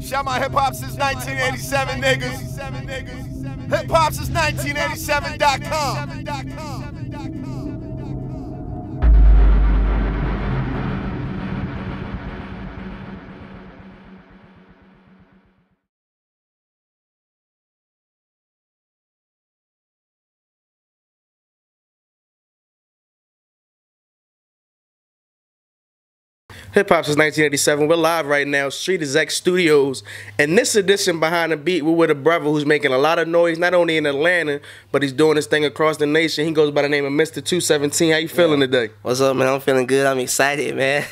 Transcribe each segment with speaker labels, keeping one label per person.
Speaker 1: Shout my hip hop since 1987, niggas. Hip hop since 1987.com.
Speaker 2: Hip Hop since 1987. We're live right now, Street Exec Studios. And this edition, Behind the Beat, we're with a brother who's making a lot of noise, not only in Atlanta, but he's doing this thing across the nation. He goes by the name of Mr.2-17. How you feeling today?
Speaker 3: What's up, man? I'm feeling good. I'm excited, man.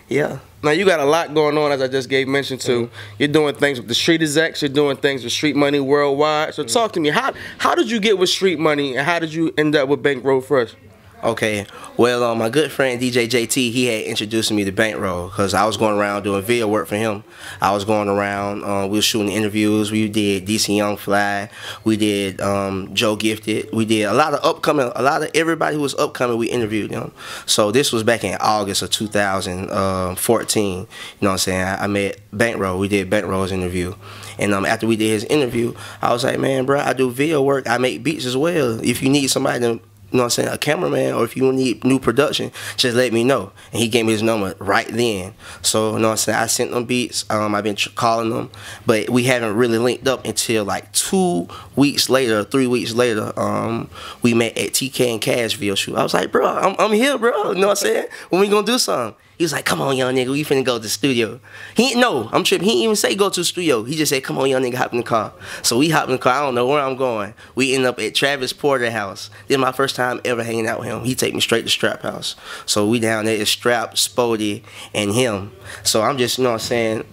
Speaker 3: Yeah.
Speaker 2: Now, you got a lot going on, as I just gave mention to. You're doing things with the Street Execs. You're doing things with StreetMoney Worldwide. So talk to me. How did you get with Street Money, and how did you end up with Bankroll Fresh?
Speaker 3: Okay, well, my good friend DJ JT, he had introduced me to Bankroll because I was going around doing video work for him. I was going around, we were shooting interviews. We did DC Young Fly, we did Joe Gifted, we did a lot of everybody who was upcoming, we interviewed them. So this was back in August of 2014, you know what I'm saying? I met Bankroll, we did Bankroll's interview. And after we did his interview, I was like, man, bro, I do video work, I make beats as well. If you need somebody to, you know what I'm saying, a cameraman, or if you need new production, just let me know. And he gave me his number right then. So, you know what I'm saying, I sent them beats. I've been calling them, but we haven't really linked up until like 2 weeks later, 3 weeks later. We met at TK and Cash video shoot. I was like, bro, I'm here, bro. You know what I'm saying? When we gonna do something? He was like, come on, young nigga, we finna go to the studio. I'm tripping. He didn't even say go to the studio. He just said, come on, young nigga, hop in the car. So we hopped in the car. I don't know where I'm going. We end up at Travis Porter's house. This is my first time ever hanging out with him. He take me straight to Strap House. So we down there, it's Strap, Spody, and him. So I'm just, you know what I'm saying,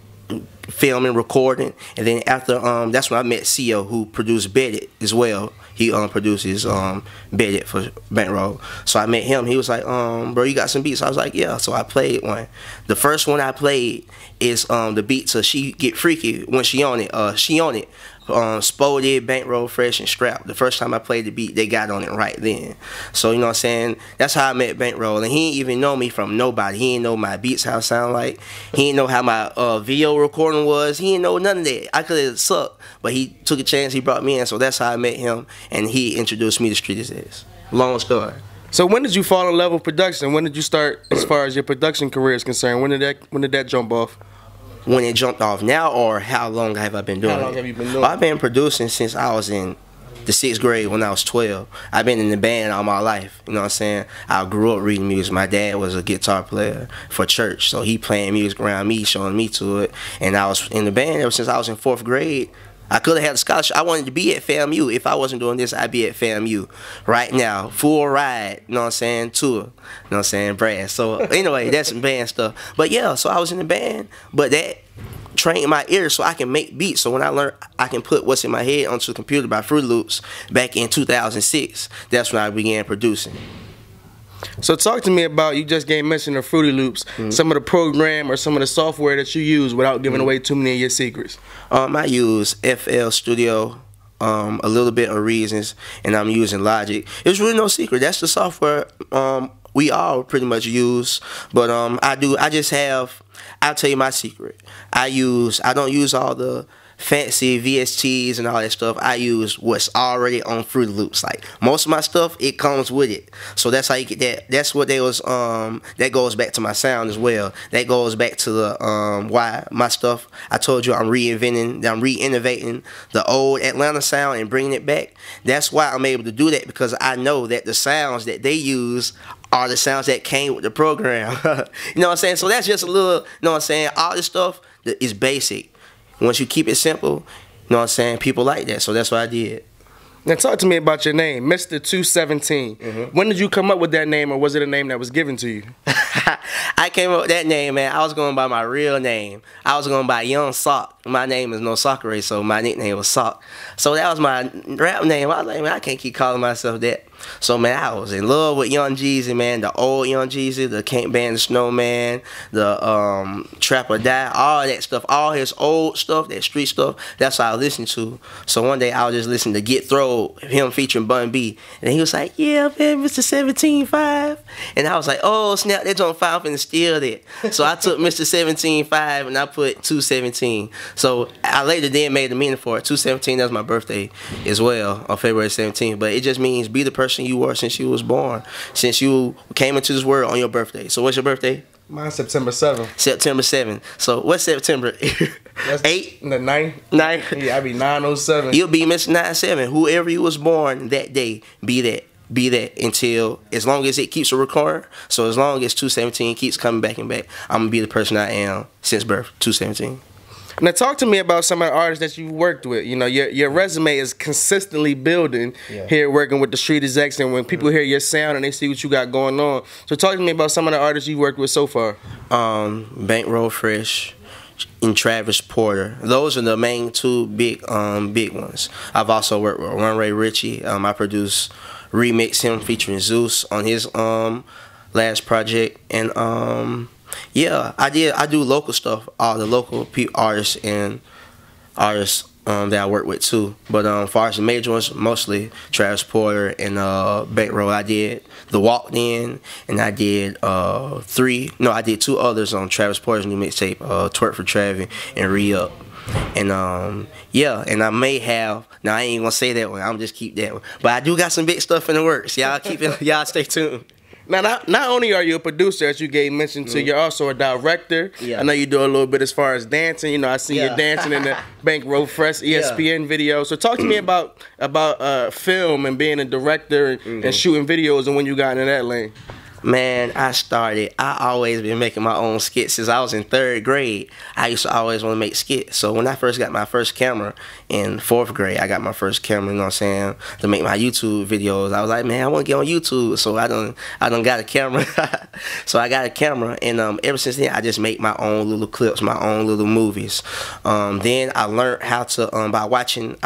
Speaker 3: filming, recording. And then after, that's when I met CO, who produced Bet It as well. He produces Bet It for Bankroll. So I met him. He was like, bro, you got some beats? I was like, yeah. So I played one. The first one I played is the beat to She Get Freaky when she on it. She on it. Spody, Bankroll Fresh, and Strap. The first time I played the beat, they got on it right then. So, you know what I'm saying? That's how I met Bankroll. And he didn't even know me from nobody. He didn't know my beats, how it sound like. He didn't know how my video recording was. He didn't know none of that. I could have sucked. But he took a chance. He brought me in. So that's how I met him. And he introduced me to Street Execs. Long story.
Speaker 2: So when did you fall in love with production? When did you start, as far as your production career is concerned? When did that jump off?
Speaker 3: When it jumped off now, or how long have I been doing it?
Speaker 2: How long have you been doing it?
Speaker 3: I've been producing since I was in the 6th grade when I was 12. I've been in the band all my life, you know what I'm saying? I grew up reading music. My dad was a guitar player for church, so he playing music around me, showing me to it. And I was in the band ever since I was in 4th grade. I could have had a scholarship. I wanted to be at FAMU. If I wasn't doing this, I'd be at FAMU right now. Full ride, you know what I'm saying, tour, you know what I'm saying, brass. So anyway, that's some band stuff. But yeah, so I was in the band, but that trained my ears so I can make beats. So when I learned I can put what's in my head onto the computer by Fruity Loops back in 2006, that's when I began producing.
Speaker 2: So talk to me about, you just gave mention of Fruity Loops, some of the program or some of the software that you use without giving away too many of your secrets.
Speaker 3: I use FL Studio, a little bit of Reasons, and I'm using Logic. It's really no secret. That's the software we all pretty much use. But I'll tell you my secret. I don't use all the fancy VSTs and all that stuff. I use what's already on Fruity Loops. Like most of my stuff, it comes with it. So that's how you get that. That's what they was. That goes back to my sound as well. That goes back to the why my stuff. I told you I'm re-innovating the old Atlanta sound and bringing it back. That's why I'm able to do that, because I know that the sounds that they use are the sounds that came with the program. You know what I'm saying? So that's just a little. You know what I'm saying? All this stuff is basic. Once you keep it simple, you know what I'm saying, people like that, so that's what I did.
Speaker 2: Now talk to me about your name, Mr.2-17. When did you come up with that name, or was it a name that was given to you?
Speaker 3: I came up with that name, man. I was going by my real name. I was going by Young Sock. My name is No Sockere, so my nickname was Sock. So that was my rap name. I was like, man, I can't keep calling myself that. So man, I was in love with Young Jeezy, man. The old Young Jeezy, the Can't Ban the Snowman, the Trap or Die, all that stuff, all his old stuff, that street stuff. That's what I listened to. So one day I was just listening to Get Throw, him featuring Bun B, and he was like, "Yeah, man, Mr. 17-5," and I was like, "Oh snap, that's on 5 and steal that." So I took Mr. 17-5 and I put 217. So I later then made the meaning for it. 217, that's my birthday as well on February 17th. But it just means be the person you were since you was born, since you came into this world on your birthday. So what's your birthday?
Speaker 2: Mine's September 7th.
Speaker 3: September 7th. So what's September? 8?
Speaker 2: The 9th.
Speaker 3: 9?
Speaker 2: Yeah, I be 907.
Speaker 3: You'll be Mr. 97. Whoever you was born that day, be that. Be that until, as long as it keeps a recording. So as long as 217 keeps coming back and back, I'm going to be the person I am since birth, 217.
Speaker 2: Now talk to me about some of the artists that you've worked with. You know, your resume is consistently building here working with the Street Execs, and when people hear your sound and they see what you got going on. So talk to me about some of the artists you've worked with so far.
Speaker 3: Bankroll Fresh and Travis Porter. Those are the main two big ones. I've also worked with Run Ray Richie. I produced Remix him featuring Zeus on his last project, and yeah, I do local stuff, all the local artists and artists that I work with too. But as far as the major ones, mostly Travis Porter and Bankroll. I did The Walked In, and I did I did 2 others on Travis Porter's new mixtape, Twerk for Travis and Re-Up. And yeah, and I may have, now I ain't gonna say that one, I'm just keep that one. But I do got some big stuff in the works. Y'all keep it, y'all stay tuned.
Speaker 2: Now, not only are you a producer, as you gave mention to, you're also a director.
Speaker 3: Yeah.
Speaker 2: I know you do a little bit as far as dancing. You know, I see you dancing in the Bankroll Fresh ESPN video. So talk to me about film and being a director and shooting videos and when you got into that lane.
Speaker 3: Man, I always been making my own skits since I was in 3rd grade. I used to always want to make skits. So when I first got my first camera in 4th grade, I got my first camera, you know what I'm saying, to make my YouTube videos. I was like, man, I want to get on YouTube. So I done got a camera. So I got a camera, and ever since then, I just make my own little clips, my own little movies. Then I learned how to, by watching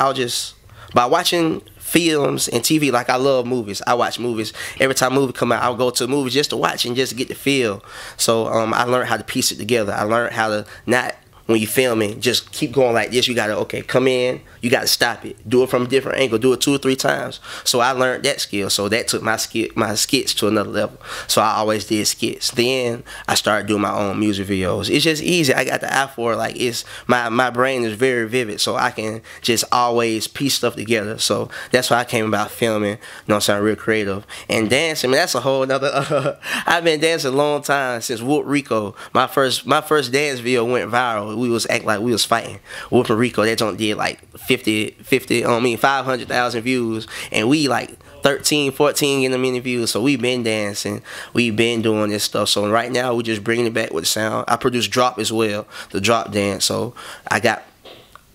Speaker 3: films and TV. Like, I love movies. I watch movies. Every time a movie come out, I'll go to a movie just to watch and just to get the feel. So I learned how to piece it together. I learned how to not, when you filming, just keep going like this. You gotta, okay, come in, you gotta stop it, do it from a different angle, do it 2 or 3 times. So I learned that skill. So that took my skits to another level. So I always did skits. Then I started doing my own music videos. It's just easy. I got the eye for it. Like, it's my brain is very vivid, so I can just always piece stuff together. So that's why I came about filming. You know what I'm saying, real creative. And dancing, man, that's a whole nother. I've been dancing a long time, since Whoop Rico. My first dance video went viral. We was acting like we was fighting. Whooping Rico, that joint did like 500,000 views, and we like 13, 14 in a minute views. So we been dancing, we been doing this stuff. So right now we just bringing it back with the sound. I produce Drop as well, the Drop dance. So I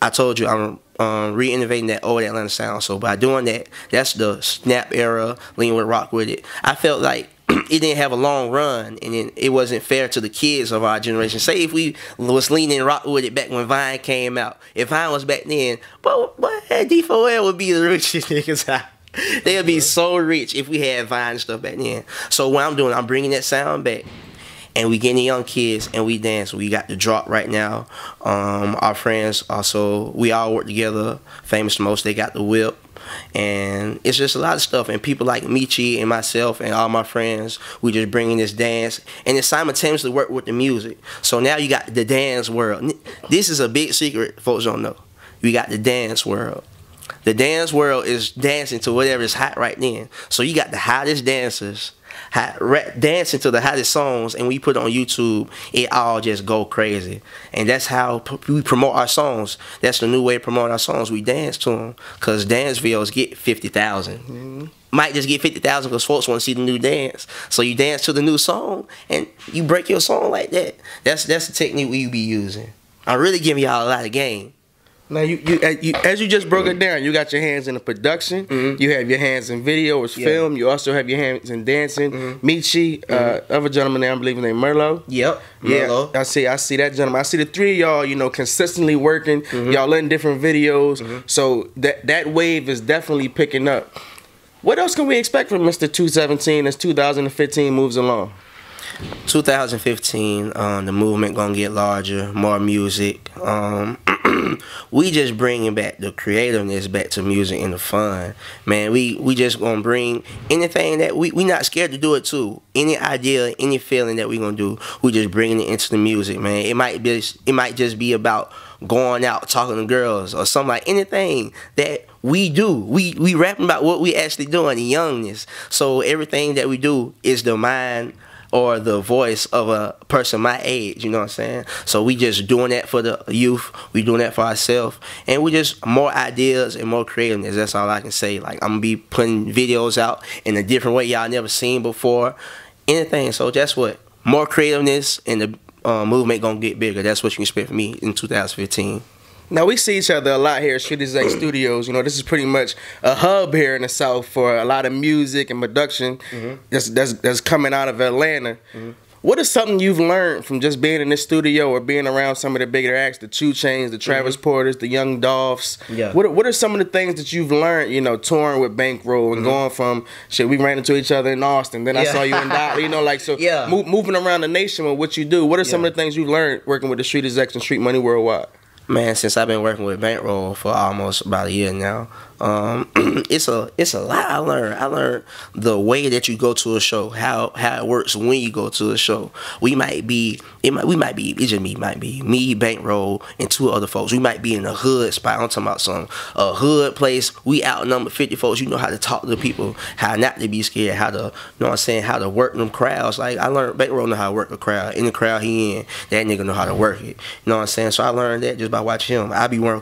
Speaker 3: told you I'm re-innovating that old Atlanta sound. So by doing that, that's the snap era, lean with rock with it. I felt like it didn't have a long run, and then it wasn't fair to the kids of our generation. Say if we was leaning rock with it back when Vine came out. If Vine was back then, but D4L would be the richest niggas out. They'd be so rich if we had Vine and stuff back then. So what I'm doing, I'm bringing that sound back, and we getting the young kids, and we dance. We got the Drop right now. Our friends also, we all work together. Famous Most, they got the Whip. And it's just a lot of stuff, and people like Michi and myself and all my friends, we just bringing this dance, and it simultaneously work with the music. So now you got the dance world. This is a big secret folks don't know. You got the dance world. The dance world is dancing to whatever is hot right then. So you got the hottest dancers dancing to the hottest songs, and we put it on YouTube, it all just go crazy. And that's how we promote our songs. That's the new way to promote our songs. We dance to them, because dance videos get 50,000. Might just get 50,000 because folks want to see the new dance. So you dance to the new song, and you break your song like that. That's the technique we be using. I'm really giving y'all a lot of game.
Speaker 2: Now, you as you just broke it down, you got your hands in the production, you have your hands in video or film, you also have your hands in dancing. Michi, other gentleman there, I believe his name Merlo.
Speaker 3: Yep, Merlo.
Speaker 2: Yeah, I see that gentleman. I see the 3 of y'all, you know, consistently working. Y'all in different videos, so that wave is definitely picking up. What else can we expect from Mr.2-17 as 2015 moves along?
Speaker 3: 2015, the movement gonna get larger, more music. We just bringing back the creativeness back to music and the fun, man. We just gonna bring anything that we not scared to do it too. Any idea, any feeling that we gonna do, we just bringing it into the music, man. It might just be about going out talking to girls or something, like anything that we do. We rapping about what we actually doing, the youngness. So everything that we do is the mind or the voice of a person my age, you know what I'm saying? So we just doing that for the youth, we doing that for ourselves, and we just more ideas and more creativeness. That's all I can say. Like, I'm gonna be putting videos out in a different way y'all never seen before, anything. So that's what, more creativeness, and the movement gonna get bigger. That's what you can expect from me in 2015.
Speaker 2: Now, we see each other a lot here at StreetMoney Studios. You know, this is pretty much a hub here in the South for a lot of music and production that's coming out of Atlanta. What is something you've learned from just being in this studio or being around some of the bigger acts, the 2 Chainz, the Travis Porters, the Young Dolphs?
Speaker 3: Yeah.
Speaker 2: What are some of the things that you've learned, you know, touring with Bankroll and going from, shit, we ran into each other in Austin, then I saw you in Dallas, you know, like, so moving around the nation with what you do. What are some of the things you've learned working with the Street Execs and StreetMoney Worldwide?
Speaker 3: Man, since I've been working with Bankroll for almost about a year now, it's a lot I learned. I learned the way that you go to a show, how it works when you go to a show. It might be me, Bankroll, and 2 other folks. We might be in a hood spot. I'm talking about a hood place. We outnumber 50 folks. You know how to talk to people, how not to be scared, how to, you know what I'm saying, how to work them crowds. Like, I learned Bankroll know how to work a crowd. In the crowd he in, that nigga know how to work it. You know what I'm saying? So I learned that just by watching him. I be going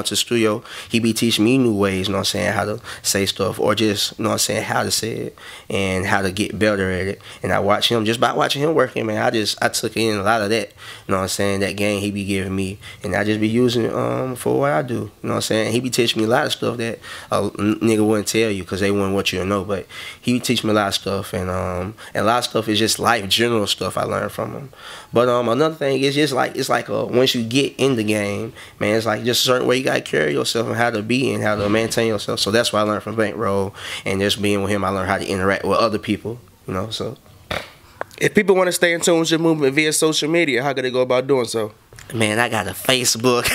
Speaker 3: to the studio. He be teaching me new ways. You know what I'm saying, how to say stuff, or just, you know what I'm saying, how to say it and how to get better at it. And I watch him, just by watching him working, man, I took in a lot of that, you know what I'm saying, that game he be giving me, and I just be using it for what I do, you know what I'm saying. He be teaching me a lot of stuff that a nigga wouldn't tell you because they wouldn't want you to know, but he be teaching me a lot of stuff, and a lot of stuff is just life, general stuff I learned from him. But another thing is just like, it's like once you get in the game, man, it's like just a certain way you gotta carry yourself and how to be and how to maintain yourself. So that's what I learned from Bankroll, and just being with him, I learned how to interact with other people, you know. So
Speaker 2: if people want to stay in tune with your movement via social media, how could they go about doing so?
Speaker 3: Man, I got a Facebook.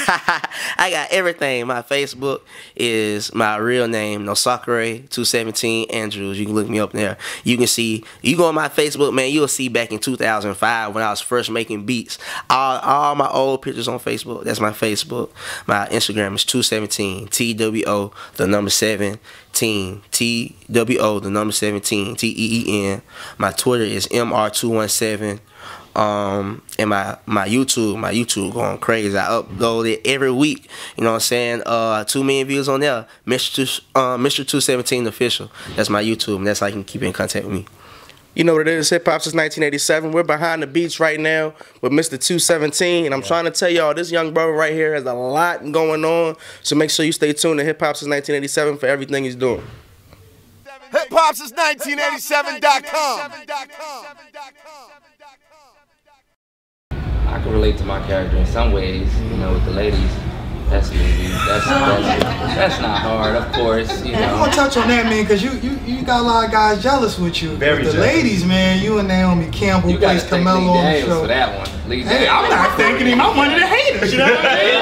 Speaker 3: I got everything. My Facebook is my real name, Nosakure217 Andrews. You can look me up there. You can see, you go on my Facebook, man, you'll see back in 2005 when I was first making beats. All my old pictures on Facebook. That's my Facebook. My Instagram is 217, TWO, the number 17, TWO, the number 17, TEEN. My Twitter is MR217. And my YouTube going crazy. I upload it every week. You know what I'm saying? 2 million views on there. Mr.2-17 official. That's my YouTube, and that's how you can keep in contact with me.
Speaker 2: You know what it is, hip hop since 1987. We're behind the beats right now with Mr.2-17, and I'm trying to tell y'all, this young brother right here has a lot going on. So make sure you stay tuned to Hip Hop Since 1987 for everything he's doing.
Speaker 1: HipHop since 1987.com.
Speaker 4: I can relate to my character in some ways, you know, with the ladies. That's easy. That's not hard, of course. You know.
Speaker 5: I'm gonna touch on that, man, because you got a lot of guys jealous with you.
Speaker 4: Very
Speaker 5: with the
Speaker 4: jealous.
Speaker 5: Ladies, man, you and Naomi Campbell
Speaker 4: You gotta
Speaker 5: plays
Speaker 4: thank
Speaker 5: Camelo
Speaker 4: Lee
Speaker 5: on the
Speaker 4: Daniels
Speaker 5: show.
Speaker 4: for that one. Lee
Speaker 5: Hey,
Speaker 4: Daniels.
Speaker 5: I'm not thanking him. I'm one of the haters, you know what I mean?